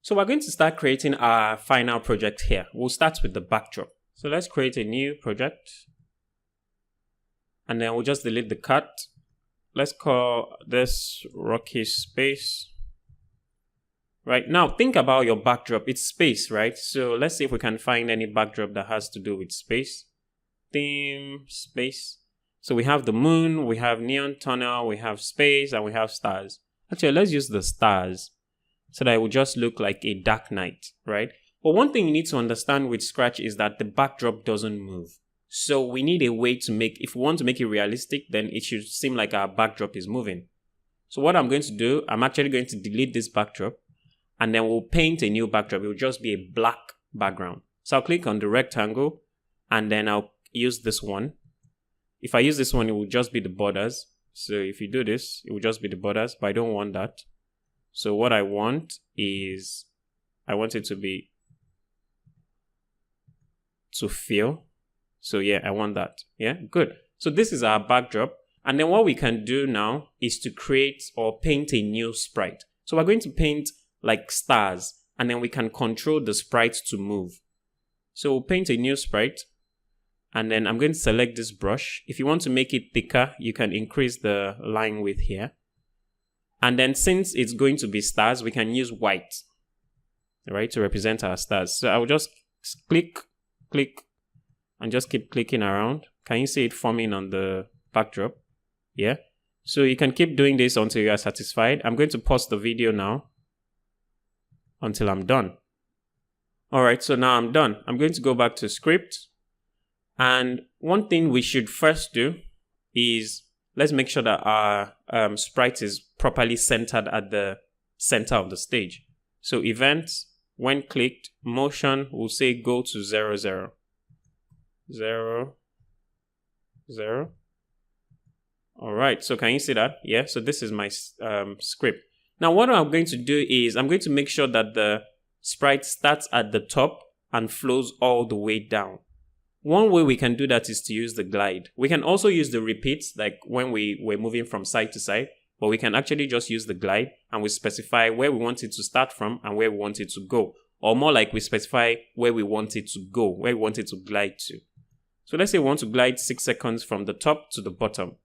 So we're going to start creating our final project here. We'll start with the backdrop. So let's create a new project. And then we'll just delete the cut. Let's call this Rocky Space. Right, now think about your backdrop. It's space, right? So let's see if we can find any backdrop that has to do with space. Theme, space. So we have the moon, we have neon tunnel, we have space, and we have stars. Actually, let's use the stars so that it will just look like a dark night, right? But one thing you need to understand with Scratch is that the backdrop doesn't move. So we need a way to make, if we want to make it realistic, then it should seem like our backdrop is moving. So what I'm going to do, I'm actually going to delete this backdrop and then we'll paint a new backdrop. It will just be a black background. So I'll click on the rectangle and then I'll use this one. If I use this one, it will just be the borders. So if you do this, it will just be the borders, but I don't want that. So what I want is, I want it to be to fill. So yeah, I want that. Yeah, good. So this is our backdrop. And then what we can do now is to create or paint a new sprite. So we're going to paint like stars and then we can control the sprite to move. So we'll paint a new sprite and then I'm going to select this brush. If you want to make it thicker, you can increase the line width here. And then since it's going to be stars, we can use white, right, to represent our stars. So I will just click, and just keep clicking around. Can you see it forming on the backdrop? Yeah. So you can keep doing this until you are satisfied. I'm going to pause the video now until I'm done. All right, so now I'm done. I'm going to go back to script. And one thing we should first do is let's make sure that our sprite is properly centered at the center of the stage. So events, when clicked, motion will say go to 0, 0. 0, 0. All right, so can you see that? Yeah, so this is my script. Now what I'm going to do is I'm going to make sure that the sprite starts at the top and flows all the way down. One way we can do that is to use the glide. We can also use the repeats, like when we were moving from side to side, but we can actually just use the glide and we specify where we want it to start from and where we want it to go. Or more like we specify where we want it to go, where we want it to glide to. So let's say we want to glide 6 seconds from the top to the bottom.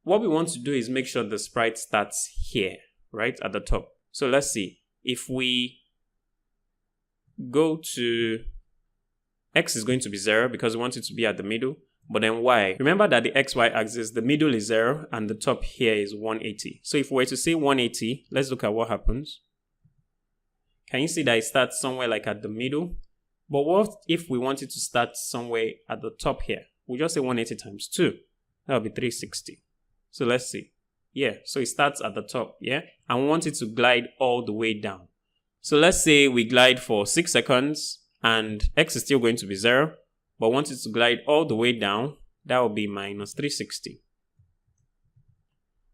What we want to do is make sure the sprite starts here, right at the top. So let's see. If we go to X is going to be 0 because we want it to be at the middle. But then Y, remember that the XY axis, the middle is 0 and the top here is 180. So if we were to say 180, let's look at what happens. Can you see that it starts somewhere like at the middle? But what if we want it to start somewhere at the top here? We'll just say 180 times 2. That will be 360. So let's see. Yeah, so it starts at the top, yeah? And we want it to glide all the way down. So let's say we glide for 6 seconds. And X is still going to be 0, but once it to glide all the way down, that will be minus 360.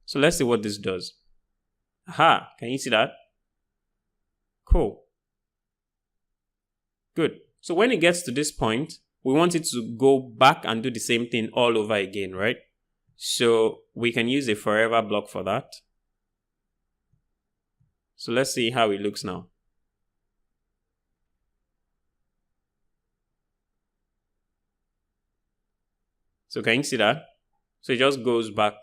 So let's see what this does. Aha, can you see that? Cool. Good. So when it gets to this point, we want it to go back and do the same thing all over again, right? So we can use a forever block for that. So let's see how it looks now. So can you see that? So it just goes back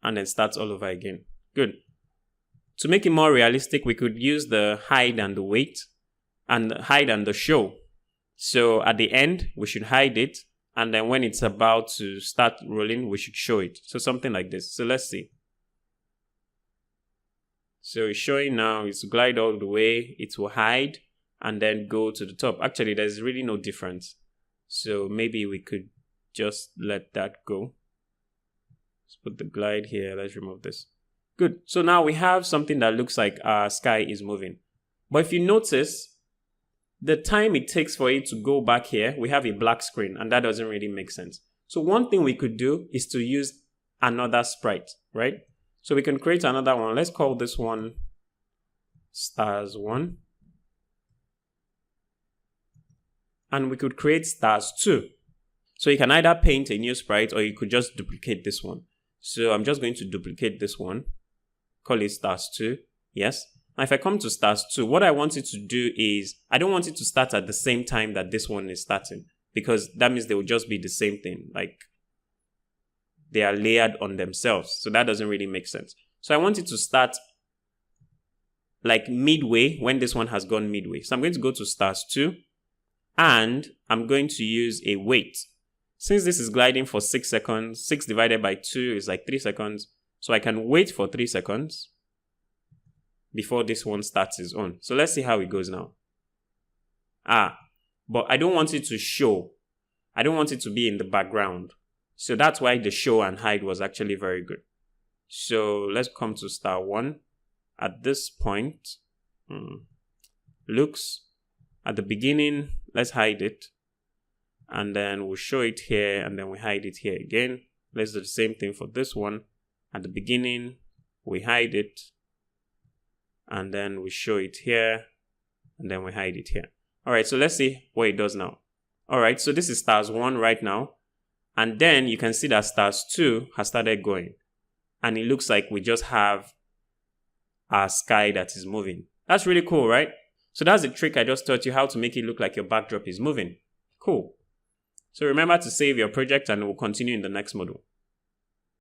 and then starts all over again. Good. To make it more realistic, we could use the hide and the wait and hide and the show. So at the end, we should hide it. And then when it's about to start rolling, we should show it. So something like this. So let's see. So it's showing now, it's glide all the way, it will hide and then go to the top. Actually, there's really no difference. So maybe we could just let that go. Let's put the glide here. Let's remove this. Good. So now we have something that looks like our sky is moving. But if you notice, the time it takes for it to go back here, we have a black screen and that doesn't really make sense. So one thing we could do is to use another sprite, right? So we can create another one. Let's call this one stars 1. And we could create stars 2. So you can either paint a new sprite or you could just duplicate this one. So I'm just going to duplicate this one, call it stars 2. Yes. Now, if I come to stars 2, what I want it to do is, I don't want it to start at the same time that this one is starting, because that means they will just be the same thing. Like, they are layered on themselves. So that doesn't really make sense. So I want it to start like midway when this one has gone midway. So I'm going to go to stars 2 and I'm going to use a wait. Since this is gliding for 6 seconds, 6 divided by 2 is like 3 seconds. So I can wait for 3 seconds before this one starts its own. So let's see how it goes now. But I don't want it to show. I don't want it to be in the background. So that's why the show and hide was actually very good. So let's come to star 1. At this point, looks at the beginning, let's hide it. And then we'll show it here and then we hide it here again. Let's do the same thing for this one. At the beginning, we hide it. And then we show it here and then we hide it here. All right, so let's see what it does now. All right, so this is stars 1 right now. And then you can see that stars 2 has started going. And it looks like we just have our sky that is moving. That's really cool, right? So that's the trick I just taught you, how to make it look like your backdrop is moving. Cool. So remember to save your project and we'll continue in the next module.